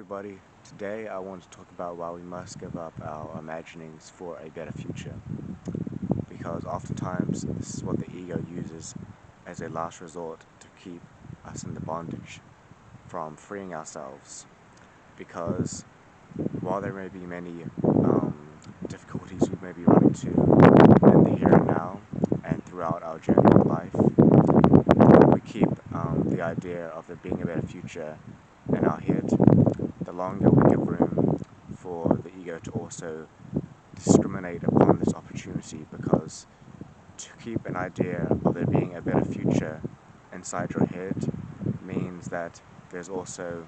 everybody. Today I want to talk about why we must give up our imaginings for a better future. Because oftentimes this is what the ego uses as a last resort to keep us in the bondage from freeing ourselves. Because while there may be many difficulties we may be running into in the here and now and throughout our journey in life, we keep the idea of there being a better future in our head, the longer we give room for the ego to also discriminate upon this opportunity, because to keep an idea of there being a better future inside your head means that there's also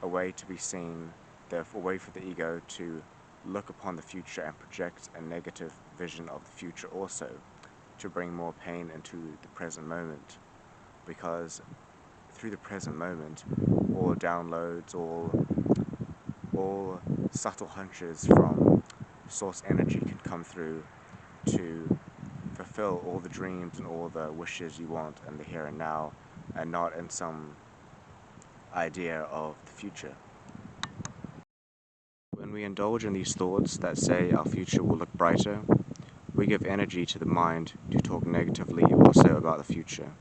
a way to be seen, a way for the ego to look upon the future and project a negative vision of the future also, to bring more pain into the present moment. Because through the present moment, all downloads, all subtle hunches from source energy can come through to fulfill all the dreams and all the wishes you want in the here and now, and not in some idea of the future. When we indulge in these thoughts that say our future will look brighter, we give energy to the mind to talk negatively also about the future.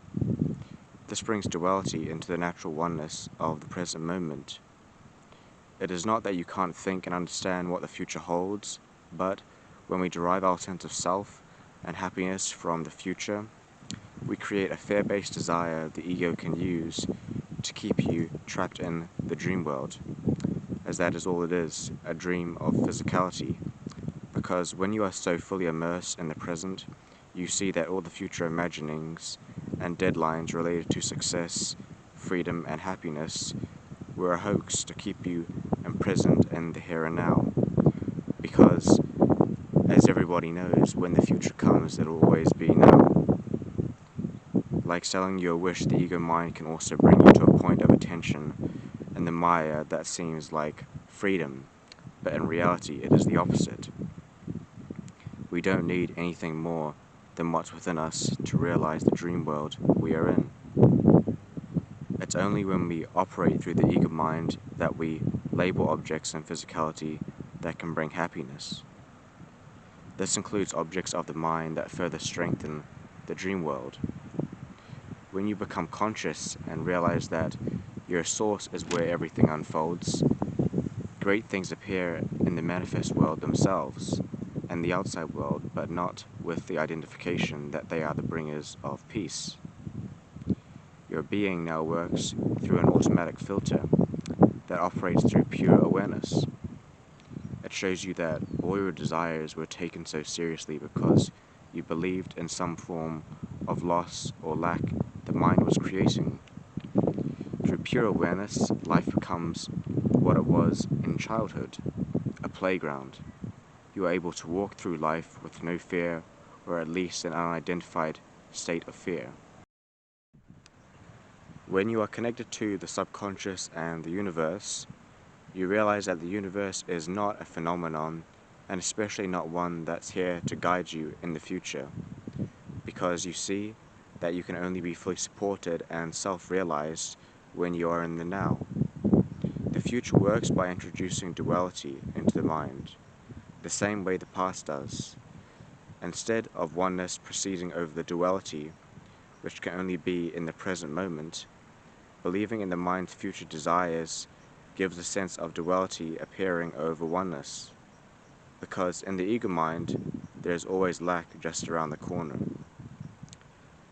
This brings duality into the natural oneness of the present moment. It is not that you can't think and understand what the future holds, but when we derive our sense of self and happiness from the future, we create a fear-based desire the ego can use to keep you trapped in the dream world, as that is all it is, a dream of physicality. Because when you are so fully immersed in the present, you see that all the future imaginings and deadlines related to success, freedom, and happiness were a hoax to keep you imprisoned in the here and now. Because, as everybody knows, when the future comes, it'll always be now. Like selling you a wish, the ego mind can also bring you to a point of attention in the Maya that seems like freedom, but in reality it is the opposite. We don't need anything more than what's within us to realize the dream world we are in. It's only when we operate through the ego mind that we label objects and physicality that can bring happiness. This includes objects of the mind that further strengthen the dream world. When you become conscious and realize that your source is where everything unfolds, great things appear in the manifest world themselves and the outside world, but not with the identification that they are the bringers of peace. Your being now works through an automatic filter that operates through pure awareness. It shows you that all your desires were taken so seriously because you believed in some form of loss or lack the mind was creating. Through pure awareness, life becomes what it was in childhood, a playground. You are able to walk through life with no fear, or at least an unidentified state of fear. When you are connected to the subconscious and the universe, you realize that the universe is not a phenomenon, and especially not one that's here to guide you in the future, because you see that you can only be fully supported and self-realized when you are in the now. The future works by introducing duality into the mind, the same way the past does. Instead of oneness proceeding over the duality, which can only be in the present moment, believing in the mind's future desires gives a sense of duality appearing over oneness. Because in the ego mind, there is always lack just around the corner.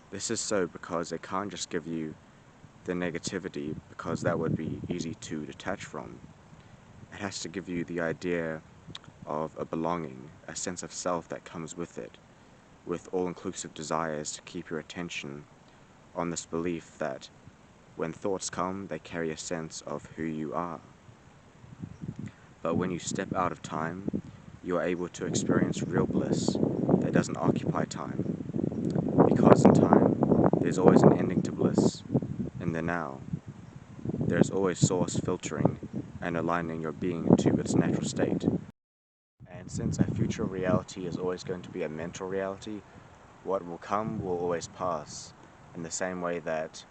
This is so because it can't just give you the negativity, because that would be easy to detach from. It has to give you the idea of a belonging, a sense of self that comes with it, with all-inclusive desires to keep your attention on this belief that when thoughts come, they carry a sense of who you are. But when you step out of time, you are able to experience real bliss that doesn't occupy time. Because in time, there's always an ending to bliss. In the now, there's always source filtering and aligning your being to its natural state. And since a future reality is always going to be a mental reality, what will come will always pass, in the same way that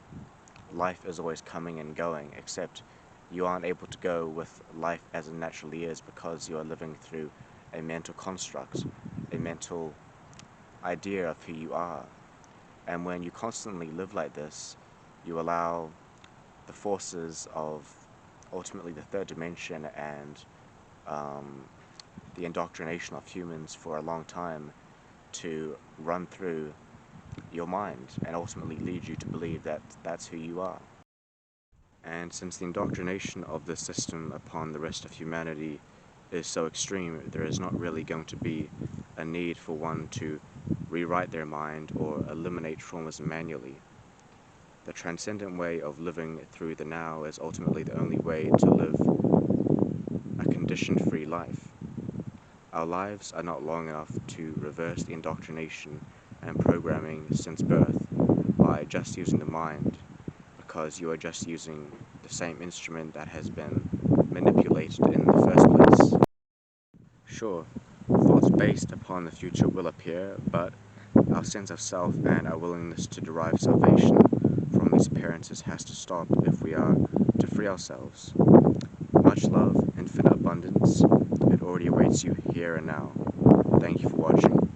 life is always coming and going, except you aren't able to go with life as it naturally is because you are living through a mental construct, a mental idea of who you are. And when you constantly live like this, you allow the forces of ultimately the third dimension and um, the indoctrination of humans for a long time to run through your mind and ultimately lead you to believe that that's who you are. And since the indoctrination of this system upon the rest of humanity is so extreme, there is not really going to be a need for one to rewrite their mind or eliminate traumas manually. The transcendent way of living through the now is ultimately the only way to live a condition-free life. Our lives are not long enough to reverse the indoctrination and programming since birth by just using the mind, because you are just using the same instrument that has been manipulated in the first place. Sure, thoughts based upon the future will appear, but our sense of self and our willingness to derive salvation from these appearances has to stop if we are to free ourselves. Much love, infinite abundance. It already awaits you here and now. Thank you for watching.